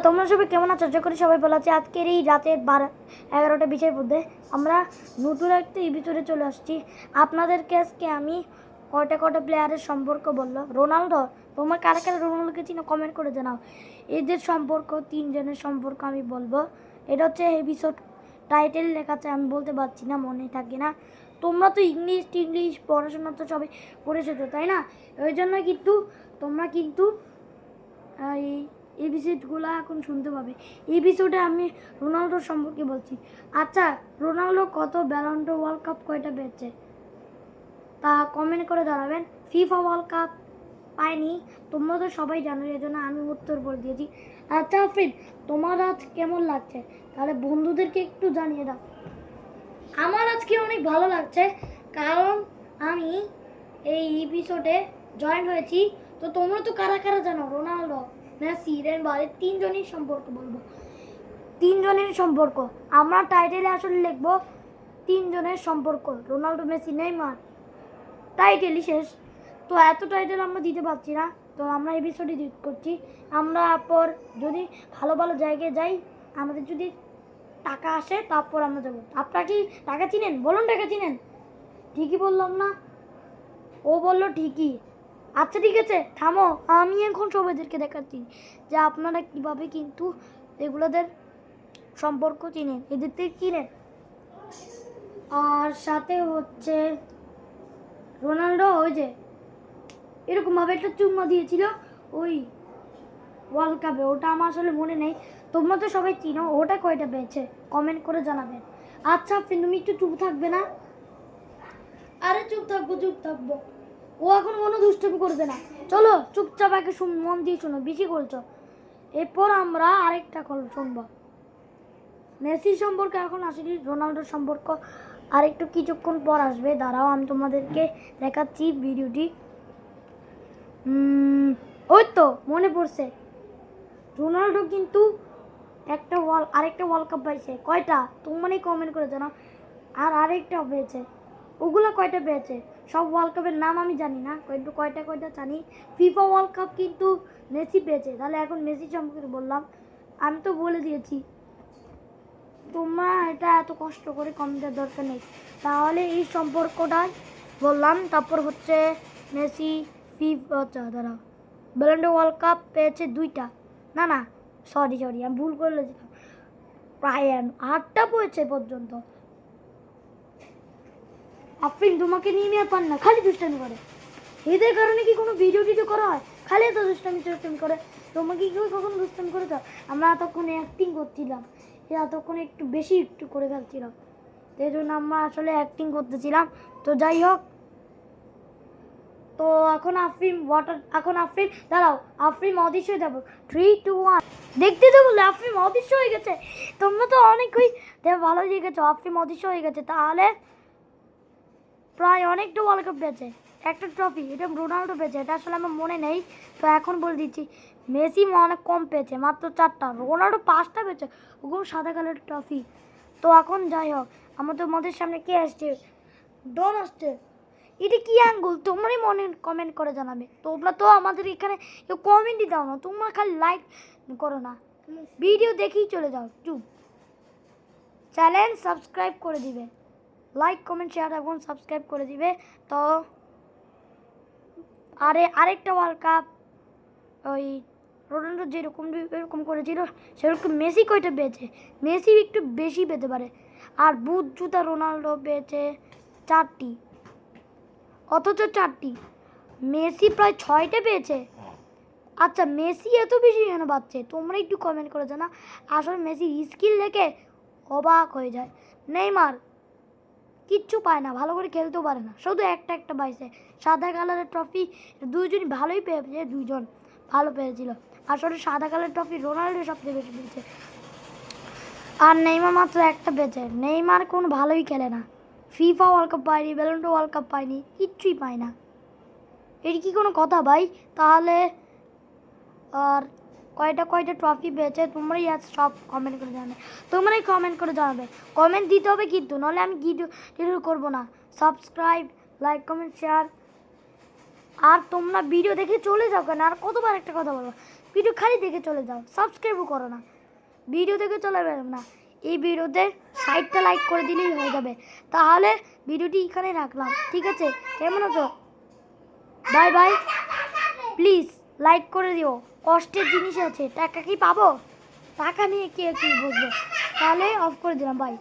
তোমরা সবাই কেমন আছো? আশা করি সবাই ভালো আছে। আজকের এই রাতের 11টা বিষয়ের মধ্যে আমরা নতুন একটা এপিসোডে চলে আসছি। আপনাদেরকে আজকে আমি কয়টা প্লেয়ারের সম্পর্ক বললো। রোনাল্ডো, তোমার কারা কারা রোনাল্ডোকে চিনো কমেন্ট করে জানাও। এদের সম্পর্ক, তিনজনের সম্পর্ক আমি বলবো। এটা হচ্ছে এপিসোড টাইটেল লেখা আছে, আমি বলতে পারছি না, মনে থাকে না। তোমরা তো ইংলিশ পড়াশোনা তো সবাই পড়েছো তো, তাই না? ওই জন্য কিন্তু তোমরা কিন্তু এই এপিসোডগুলো এখন শুনতে পাবে। এপিসোডে আমি রোনাল্ডোর সম্পর্কে বলছি। আচ্ছা, রোনাল্ডো কত ব্যালন ড'র ওয়ার্ল্ড কাপ কয়টা পেয়েছে তা কমেন্ট করে জানাবেন। ফিফা ওয়ার্ল্ড কাপ পায়নি, তোমরা তো সবাই জানো, এই জন্য আমি উত্তর বলে দিয়েছি। আচ্ছা আফরিন, তোমার আজ কেমন লাগছে তাহলে বন্ধুদেরকে একটু জানিয়ে দাও। আমার আজকে অনেক ভালো লাগছে, কারণ আমি এই এপিসোডে জয়েন হয়েছি। তো তোমরা তো কারা কারা জানো রোনাল্ডো, মেসি, নেইমার, তিনজনের সম্পর্ক বলবো। তিনজনের সম্পর্ক আমরা টাইটেলে আসলে লিখবো তিনজনের সম্পর্ক, রোনাল্ডো, মেসি, নেইমার, টাইটেলই শেষ। তো এত টাইটেল আমরা দিতে পারছি না, তো আমরা এপিসোডে ডিট করছি। আমরা পর যদি ভালো ভালো জায়গায় যাই, আমাদের যদি টাকা আসে তারপর আমরা যাবো। আপনারা কি টাকা চিনেন? বলুন টাকা চিনেন। ঠিকই বললাম না? ও বললো ঠিকই। আচ্ছা ঠিক আছে, থামো, আমি এখন সবাইদেরকে দেখাচ্ছি যে আপনারা কিভাবে কিন্তু এগুলোদের সম্পর্ক চিনেন, এদের থেকে চিনেন। আর সাথে হচ্ছে রোনাল্ডো ওই যে এরকমভাবে একটা চুম্মা দিয়েছিল ওই ওয়ার্ল্ড কাপে, ওটা আমার আসলে মনে নেই। তোমরা তো সবাই চিনো, ওটা কয়টা পেয়েছে কমেন্ট করে জানাবেন। আচ্ছা তুমি একটু চুপ থাকবে না? আরে চুপ থাকবো। ও এখন কোনো দুষ্টুমি করবে না। চলো চুপচাপ একে মন দিয়ে শোনো, বেশি করছো। এরপর আমরা আরেকটা শুনবো। মেসির সম্পর্কে এখন আসেনি, রোনাল্ডোর সম্পর্ক আর একটু কিছুক্ষণ পর আসবে। দাঁড়াও, আমি তোমাদেরকে দেখাচ্ছি ভিডিওটি। ওই তো মনে পড়ছে, রোনাল্ডো কিন্তু আরেকটা ওয়ার্ল্ড কাপ পাইছে। কয়টা তোমরাই কমেন্ট করে জানাও। আর আরেকটা পেয়েছে, ওগুলো কয়টা পেয়েছে সব ওয়ার্ল্ড কাপের নাম আমি জানি না, কিন্তু কয়টা জানি। ফিফা ওয়ার্ল্ড কাপ কিন্তু মেসি পেয়েছে। তাহলে এখন মেসি সম্পর্কে বললাম, আমি তো বলে দিয়েছি, তোমরা এটা এত কষ্ট করে কমেন্টের দরকার নেই। তাহলে এই সম্পর্কটা বললাম। তারপর হচ্ছে মেসি দাঁড়াও, ব্যালন ড'র ওয়ার্ল্ড কাপ পেয়েছে 2টা, না সরি আমি ভুল করে দিলাম, প্রায় 8টা পেয়েছে পর্যন্ত। আফরিন তোমাকে নিয়ে আর পান না, খালি দুষ্টামি করে। এদের কারণে কি কোনো ভিডিও করা হয়? খালি এত দুষ্টামি করে। তোমাকে কি কখনো দুষ্টামি করে দাও? আমরা এতক্ষণে অ্যাক্টিং করছিলাম, এতক্ষণে একটু করে ফেলছিলাম, এই জন্য আমরা আসলে অ্যাক্টিং করতেছিলাম। তো যাই হোক, তো এখন আফরিন দাঁড়াও, আফরিন অদৃশ্য হয়ে যাবো। 3, 2, 1 দেখতে তো বললে আফরিন অদৃশ্য হয়ে গেছে। তোমরা তো অনেকই ভালো দিয়ে গেছো, আফরিন অদৃশ্য হয়ে গেছে। তাহলে প্রায় অনেকটা ওয়ার্ল্ড কাপ পেয়েছে, একটা ট্রফি, এটা রোনাল্ডো পেয়েছে, এটা আসলে আমার মনে নেই। তো এখন বলে দিচ্ছি, মেসি অনেক কম পেয়েছে, মাত্র 4টা, রোনাল্ডো 5টা পেয়েছে, ওগুলো সাদা কালার ট্রফি। তো এখন যাই হোক, তোমাদের সামনে কে আসছে? ডন আসছে। এটা কি আঙ্গুল? তোমরাই কমেন্ট করে জানাবে। তোমরা তো আমাদের এখানে কেউ কমেন্টই দাও না, তোমরা খালি লাইক করো না, ভিডিও দেখেই চলে যাও চুপ। চ্যানেল সাবস্ক্রাইব করে দিবে, লাইক কমেন্ট শেয়ার এবং সাবস্ক্রাইব করে দিবে। তো আরেকটা ওয়ার্ল্ড কাপ ওই রোনাল্ডো এরকম করেছিল, সেরকম মেসি কয়টা পেয়েছে? মেসি একটু বেশি পেতে পারে। আর বুট জুতা রোনাল্ডো পেয়েছে 4টি, অথচ 4টি, মেসি প্রায় 6টা পেয়েছে। আচ্ছা মেসি এত বেশি কেন পাচ্ছে? তোমরা একটু কমেন্ট করে জানা। আসলে মেসি স্কিল দেখে অবাক হয়ে যায়। নেইমার কিচ্ছু পায় না, ভালো করে খেলতেও পারে না, শুধু একটা পাইছে সাদা কালারের ট্রফি। দুইজনই ভালোই পেয়েছে, দুইজন ভালো পেয়েছিল। আসলে সাদা কালারের ট্রফি রোনাল্ডো সবচেয়ে বেশি পেয়েছে, আর নেইমার মাত্র একটা পেয়েছে। নেইমার কোনো ভালোই খেলে না, ফিফা ওয়ার্ল্ড কাপ পায়নি, ব্যালন ড'র ওয়ার্ল্ড কাপ পায়নি, কিচ্ছুই পায় না। এটি কি কোনো কথা ভাই? তাহলে আর কয়টা ট্রফি পেয়েছে তোমরাই আজ সব কমেন্ট করে জানাবে। তোমরাই কমেন্ট করে জানাবে, কমেন্ট দিতে হবে কিন্তু, নাহলে আমি ভিডিও করবো না। Subscribe, like, comment, share. আর তোমরা ভিডিও দেখে চলে যাও কেন? আর কতবার একটা কথা বলবো, ভিডিও খালি দেখে চলে যাও, সাবস্ক্রাইবও করো না, ভিডিও দেখে চলে যাবে না। এই ভিডিওতে 60টা লাইক করে দিলেই হয়ে যাবে। তাহলে ভিডিওটি এখানে রাখলাম, ঠিক আছে? কেমন আছো? Bye bye. প্লিজ লাইক করে দিও, কষ্টের জিনিস আছে, টাকা কি পাবো? টাকা নিয়ে কে কি বুঝবে? তাহলে অফ করে দিলাম, বাই।